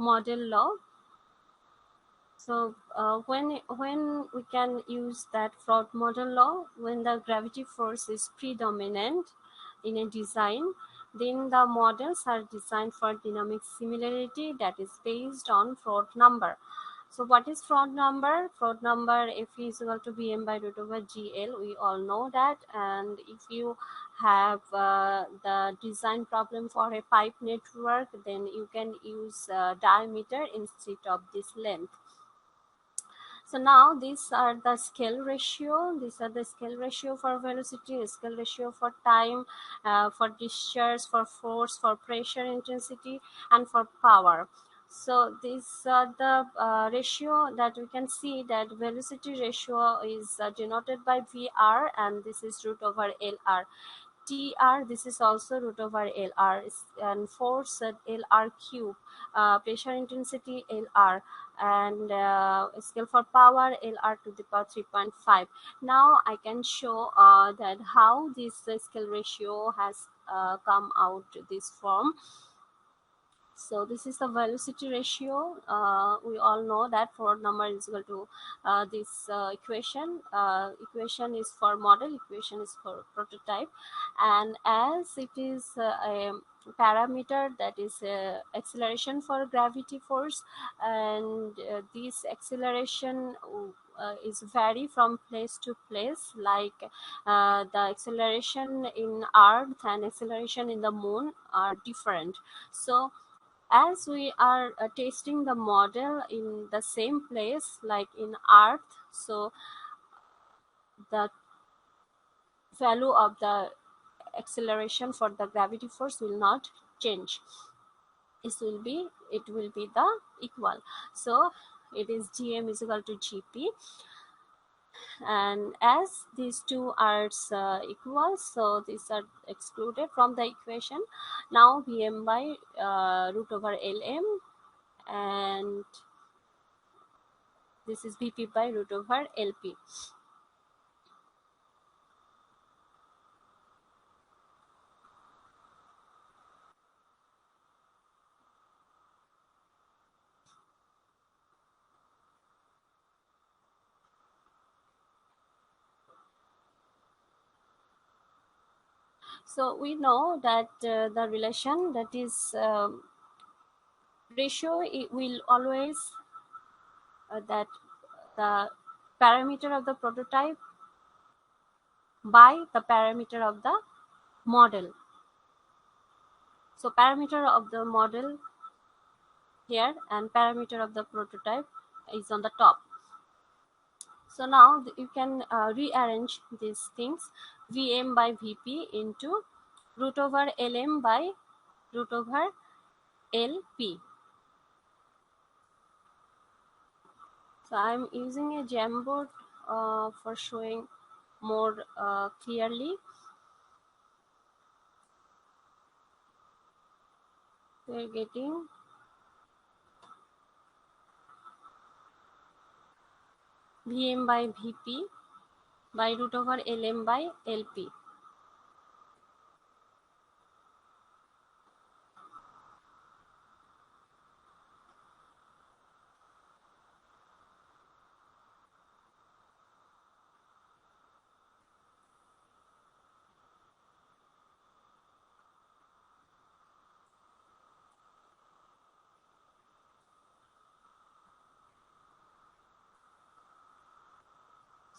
model law. So when we can use that fraud model law, when the gravity force is predominant in a design, then the models are designed for dynamic similarity that is based on fraud number. So what is fraud number? Fraud number F is equal to Vm by root over GL. We all know that. And if you have the design problem for a pipe network, then you can use diameter instead of this length. So now these are the scale ratio. These are the scale ratio for velocity, scale ratio for time, for discharge, for force, for pressure intensity, and for power. So these are the ratio that we can see that velocity ratio is denoted by VR, and this is root over LR. TR, this is also root over LR, and force at LR cube, pressure intensity LR, and scale for power LR to the power 3.5. Now I can show that how this scale ratio has come out this form. So this is the velocity ratio. We all know that Ford number is equal to this equation. Equation is for model, equation is for prototype, and as it is a parameter that is acceleration for gravity force, and this acceleration is vary from place to place, like the acceleration in earth and acceleration in the moon are different. So as we are testing the model in the same place like in earth, so the value of the acceleration for the gravity force will not change. It will be the equal. So it is gm is equal to gp, and as these two are equal, so these are excluded from the equation. Now vm by root over lm, and this is Vp by root over Lp. So we know that the relation, that is ratio, it will always that the parameter of the prototype by the parameter of the model. So parameter of the model here and parameter of the prototype is on the top. So now you can rearrange these things. Vm by Vp into root over Lm by root over Lp. So I'm using a Jamboard for showing more clearly. We're getting Vm by Vp by root over Lm by Lp.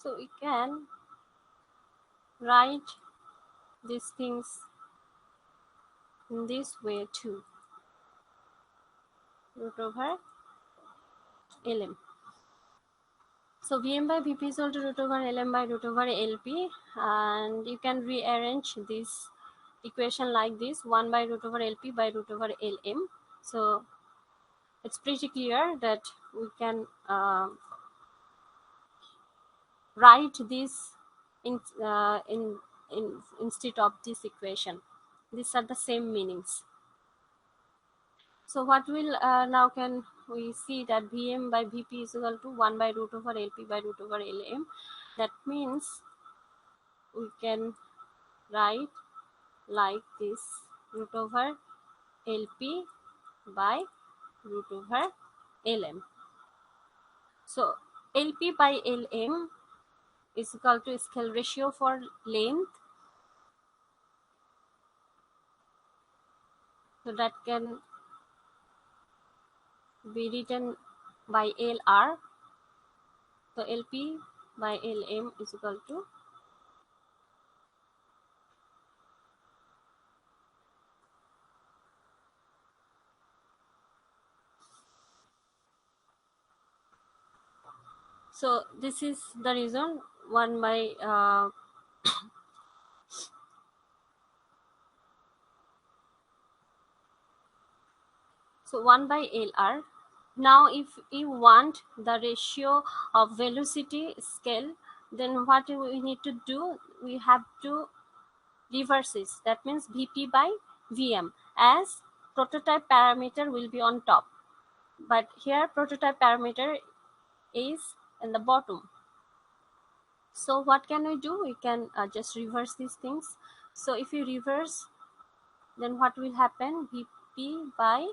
So we can write these things in this way too. Root over Lm. So Vm by Vp is equal to root over Lm by root over Lp, and you can rearrange this equation like this: 1 by root over Lp by root over Lm. So it's pretty clear that we can write this in instead of this equation. These are the same meanings. So what will now can we see that Vm by Vp is equal to 1 by root over Lp by root over Lm. That means we can write like this: root over Lp by root over Lm. So Lp by Lm is equal to scale ratio for length. So that can be written by Lr. So Lp by Lm is equal to so this is the reason 1 by so 1 by Lr. Now if you want the ratio of velocity scale, then what we need to do, we have to reverse this. That means Vp by Vm, as prototype parameter will be on top, but here prototype parameter is in the bottom. So what can we do? We can just reverse these things. So if you reverse, then what will happen? Vp by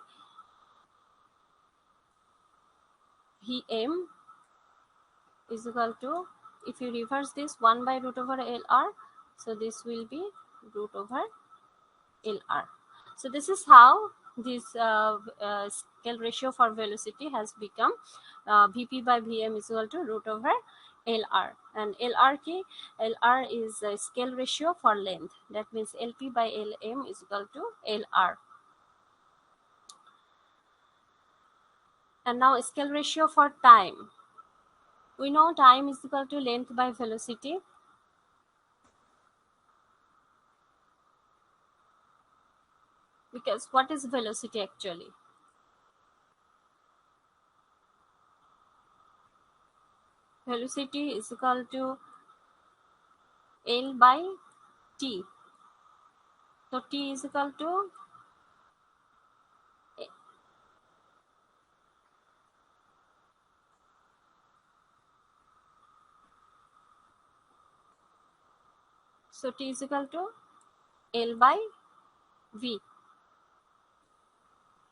Vm is equal to, if you reverse this, 1 by root over Lr, so this will be root over Lr. So this is how this scale ratio for velocity has become Vp by Vm is equal to root over Lr, and Lr is a scale ratio for length. That means Lp by Lm is equal to Lr. And now scale ratio for time. We know time is equal to length by velocity. Because what is velocity actually? Velocity is equal to L by T. So T is equal to T is equal to L by V.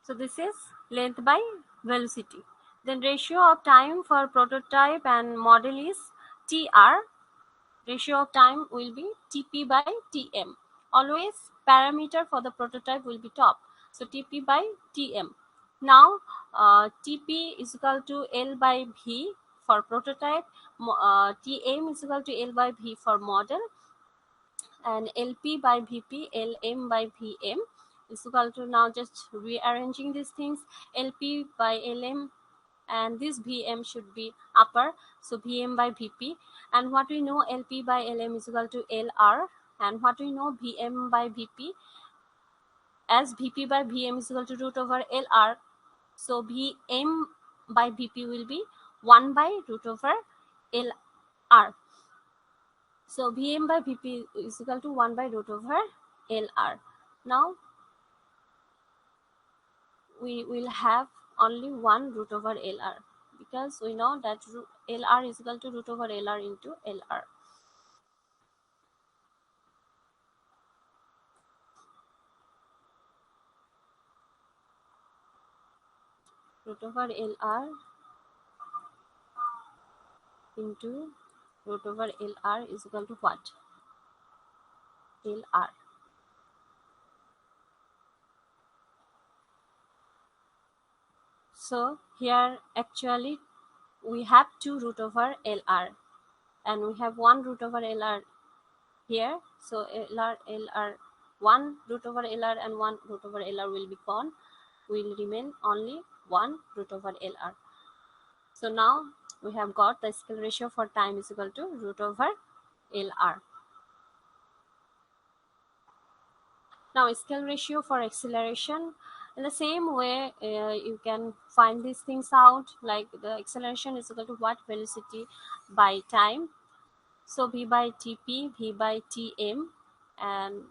So this is length by velocity. Then ratio of time for prototype and model is TR. Ratio of time will be TP by TM. Always parameter for the prototype will be top. So TP by TM. Now TP is equal to L by V for prototype. TM is equal to L by V for model. And Lp by Vp, Lm by Vm is equal to, now just rearranging these things, Lp by Lm, and this Vm should be upper, so Vm by Vp. And what we know, Lp by Lm is equal to Lr, and what we know, Vm by Vp, as Vp by Vm is equal to root over Lr, so Vm by Vp will be 1 by root over Lr. So Vm by Vp is equal to 1 by root over Lr. Now we will have only 1 root over Lr, because we know that Lr is equal to root over Lr into Lr. Root over Lr into root over Lr is equal to what? Lr. So here actually we have 2 root over Lr, and we have 1 root over Lr here. So Lr 1 root over Lr and 1 root over Lr will be gone. Will remain only 1 root over Lr. So now we have got the scale ratio for time is equal to root over Lr. Now scale ratio for acceleration, in the same way you can find these things out, like the acceleration is equal to what? Velocity by time. So V by Tp, V by Tm, and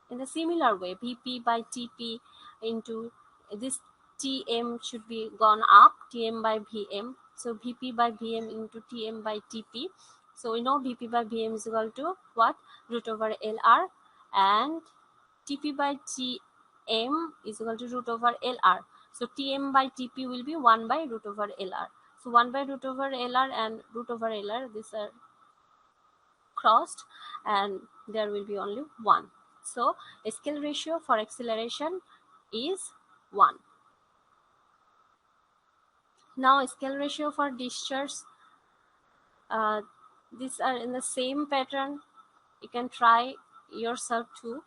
in the similar way Vp by Tp into this Tm should be gone up, Tm by Vm. So Vp by Vm into Tm by Tp. So we know Vp by Vm is equal to what? Root over Lr, and Tp by Tm is equal to root over Lr. So Tm by Tp will be 1 by root over Lr. So 1 by root over Lr and root over Lr, these are crossed, and there will be only 1. So scale ratio for acceleration is 1. Now scale ratio for discharge, these are in the same pattern. You can try yourself too.